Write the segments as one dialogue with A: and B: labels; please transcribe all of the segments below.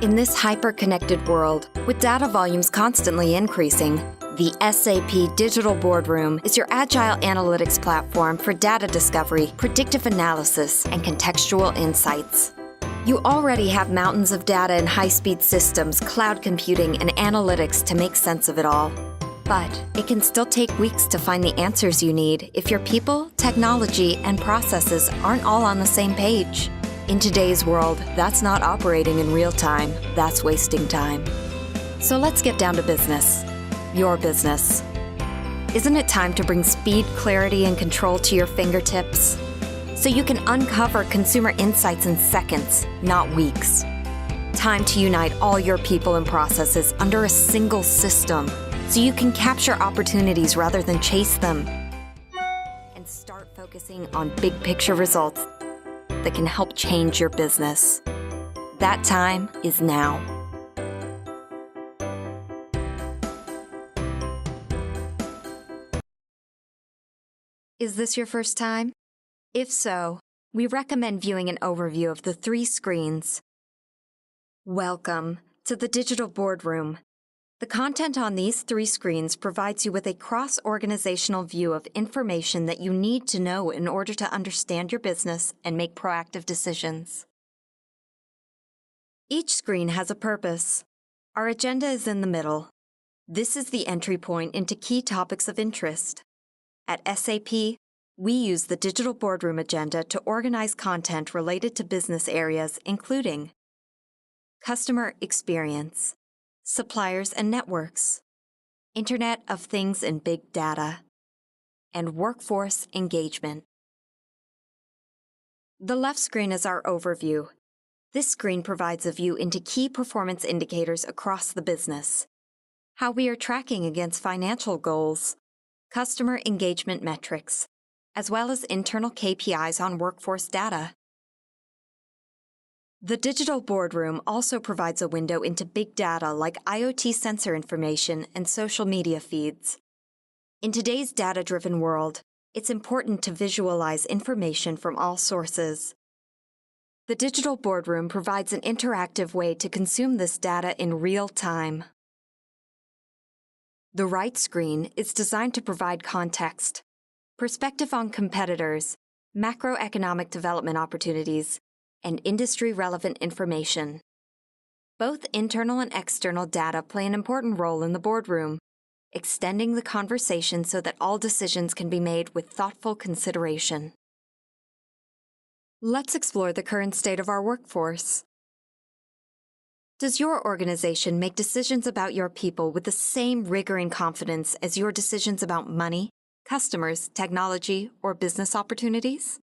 A: In this hyper-connected world, with data volumes constantly increasing, the SAP Digital Boardroom is your agile analytics platform for data discovery, predictive analysis, and contextual insights. You already have mountains of data and high-speed systems, cloud computing, and analytics to make sense of it all. But it can still take weeks to find the answers you need if your people, technology, and processes aren't all on the same page. In today's world, that's not operating in real time, that's wasting time. So let's get down to business. Your business. Isn't it time to bring speed, clarity, and control to your fingertips? So you can uncover consumer insights in seconds, not weeks. Time to unite all your people and processes under a single system so you can capture opportunities rather than chase them. And start focusing on big picture results that can help change your business. That time is now. Is this your first time? If so, we recommend viewing an overview of the 3 screens. Welcome to the Digital Boardroom. The content on these 3 screens provides you with a cross-organizational view of information that you need to know in order to understand your business and make proactive decisions. Each screen has a purpose. Our agenda is in the middle. This is the entry point into key topics of interest. At SAP, we use the Digital Boardroom agenda to organize content related to business areas including customer experience, suppliers and networks, Internet of Things and big data, and workforce engagement. The left screen is our overview. This screen provides a view into key performance indicators across the business, how we are tracking against financial goals, customer engagement metrics, as well as internal KPIs on workforce data. The Digital Boardroom also provides a window into big data like IoT sensor information and social media feeds. In today's data-driven world, it's important to visualize information from all sources. The Digital Boardroom provides an interactive way to consume this data in real time. The right screen is designed to provide context, perspective on competitors, macroeconomic development opportunities, and industry-relevant information. Both internal and external data play an important role in the boardroom, extending the conversation so that all decisions can be made with thoughtful consideration. Let's explore the current state of our workforce. Does your organization make decisions about your people with the same rigor and confidence as your decisions about money, customers, technology, or business opportunities?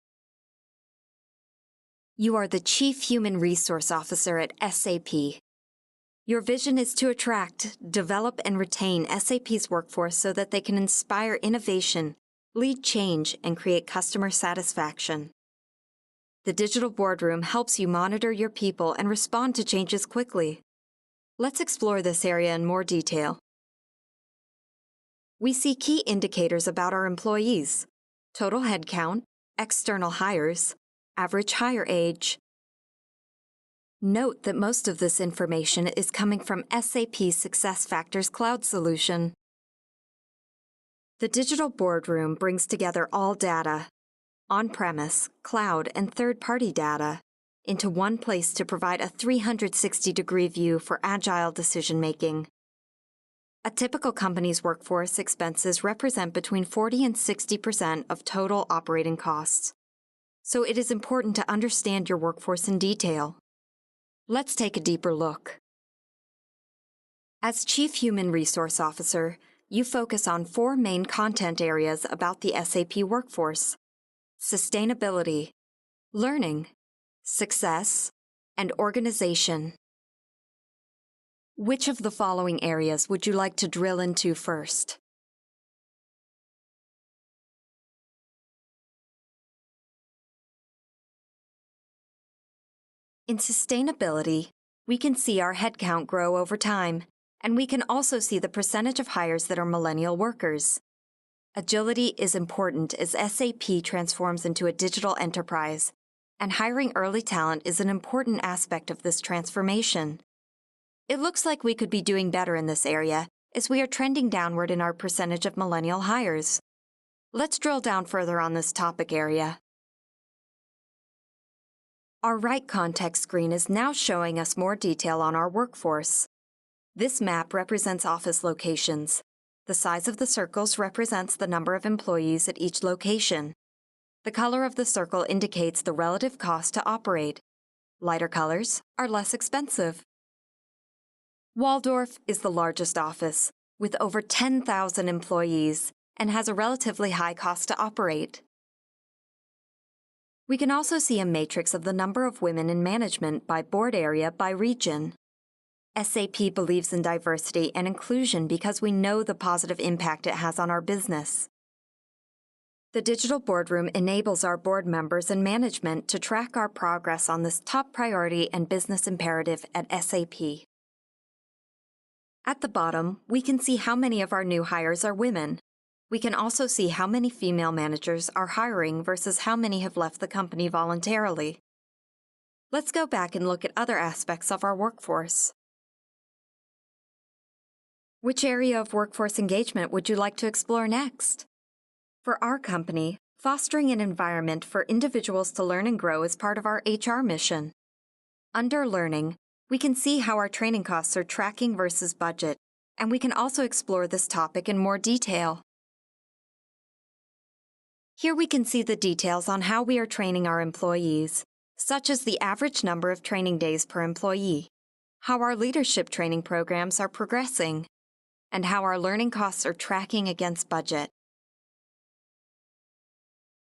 A: You are the Chief Human Resource Officer at SAP. Your vision is to attract, develop, and retain SAP's workforce so that they can inspire innovation, lead change, and create customer satisfaction. The Digital Boardroom helps you monitor your people and respond to changes quickly. Let's explore this area in more detail. We see key indicators about our employees: total headcount, external hires, average hire age. Note that most of this information is coming from SAP SuccessFactors Cloud solution. The Digital Boardroom brings together all data, on-premise, cloud, and third-party data, into one place to provide a 360-degree view for agile decision-making. A typical company's workforce expenses represent between 40% and 60% of total operating costs. So it is important to understand your workforce in detail. Let's take a deeper look. As Chief Human Resource Officer, you focus on 4 main content areas about the SAP workforce: sustainability, learning, success, and organization. Which of the following areas would you like to drill into first? In sustainability, we can see our headcount grow over time, and we can also see the percentage of hires that are millennial workers. Agility is important as SAP transforms into a digital enterprise, and hiring early talent is an important aspect of this transformation. It looks like we could be doing better in this area, as we are trending downward in our percentage of millennial hires. Let's drill down further on this topic area. Our right context screen is now showing us more detail on our workforce. This map represents office locations. The size of the circles represents the number of employees at each location. The color of the circle indicates the relative cost to operate. Lighter colors are less expensive. Waldorf is the largest office, with over 10,000 employees, and has a relatively high cost to operate. We can also see a matrix of the number of women in management by board area by region. SAP believes in diversity and inclusion because we know the positive impact it has on our business. The digital boardroom enables our board members and management to track our progress on this top priority and business imperative at SAP. At the bottom, we can see how many of our new hires are women. We can also see how many female managers are hiring versus how many have left the company voluntarily. Let's go back and look at other aspects of our workforce. Which area of workforce engagement would you like to explore next? For our company, fostering an environment for individuals to learn and grow is part of our HR mission. Under learning, we can see how our training costs are tracking versus budget, and we can also explore this topic in more detail. Here we can see the details on how we are training our employees, such as the average number of training days per employee, how our leadership training programs are progressing, and how our learning costs are tracking against budget.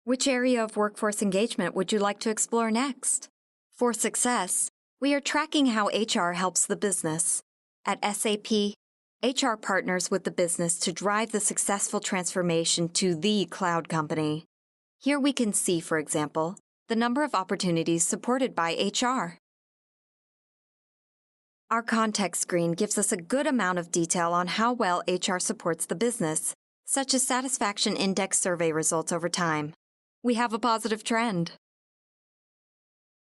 A: Which area of workforce engagement would you like to explore next? For success, we are tracking how HR helps the business. At SAP, HR partners with the business to drive the successful transformation to the cloud company. Here we can see, for example, the number of opportunities supported by HR. Our context screen gives us a good amount of detail on how well HR supports the business, such as satisfaction index survey results over time. We have a positive trend.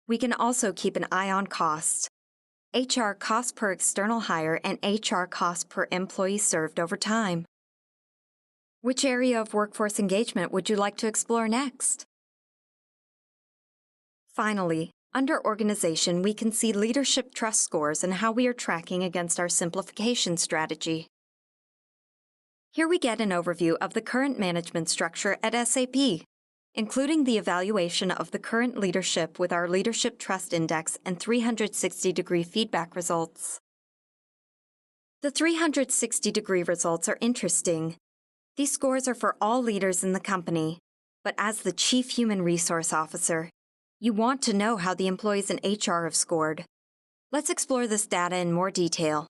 A: We can also keep an eye on costs. HR cost per external hire and HR cost per employee served over time. Which area of workforce engagement would you like to explore next? Finally, under organization, we can see leadership trust scores and how we are tracking against our simplification strategy. Here we get an overview of the current management structure at SAP, including the evaluation of the current leadership with our Leadership Trust Index and 360-degree feedback results. The 360-degree results are interesting. These scores are for all leaders in the company, but as the Chief Human Resource Officer, you want to know how the employees in HR have scored. Let's explore this data in more detail.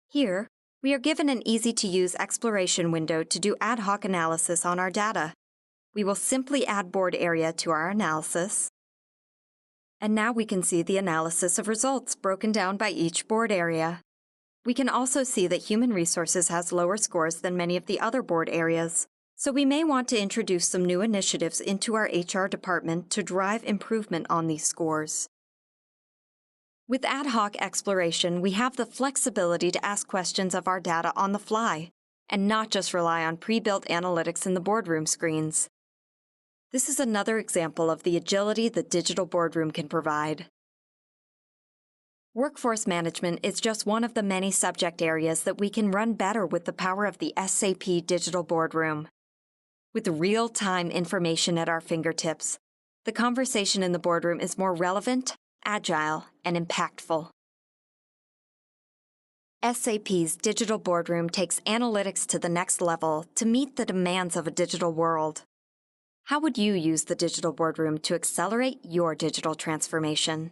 A: Here, we are given an easy-to-use exploration window to do ad hoc analysis on our data. We will simply add board area to our analysis. And now we can see the analysis of results broken down by each board area. We can also see that Human Resources has lower scores than many of the other board areas, so we may want to introduce some new initiatives into our HR department to drive improvement on these scores. With ad hoc exploration, we have the flexibility to ask questions of our data on the fly, and not just rely on pre-built analytics in the boardroom screens. This is another example of the agility the digital boardroom can provide. Workforce management is just one of the many subject areas that we can run better with the power of the SAP digital boardroom. With real-time information at our fingertips, the conversation in the boardroom is more relevant, agile, and impactful. SAP's digital boardroom takes analytics to the next level to meet the demands of a digital world. How would you use the digital boardroom to accelerate your digital transformation?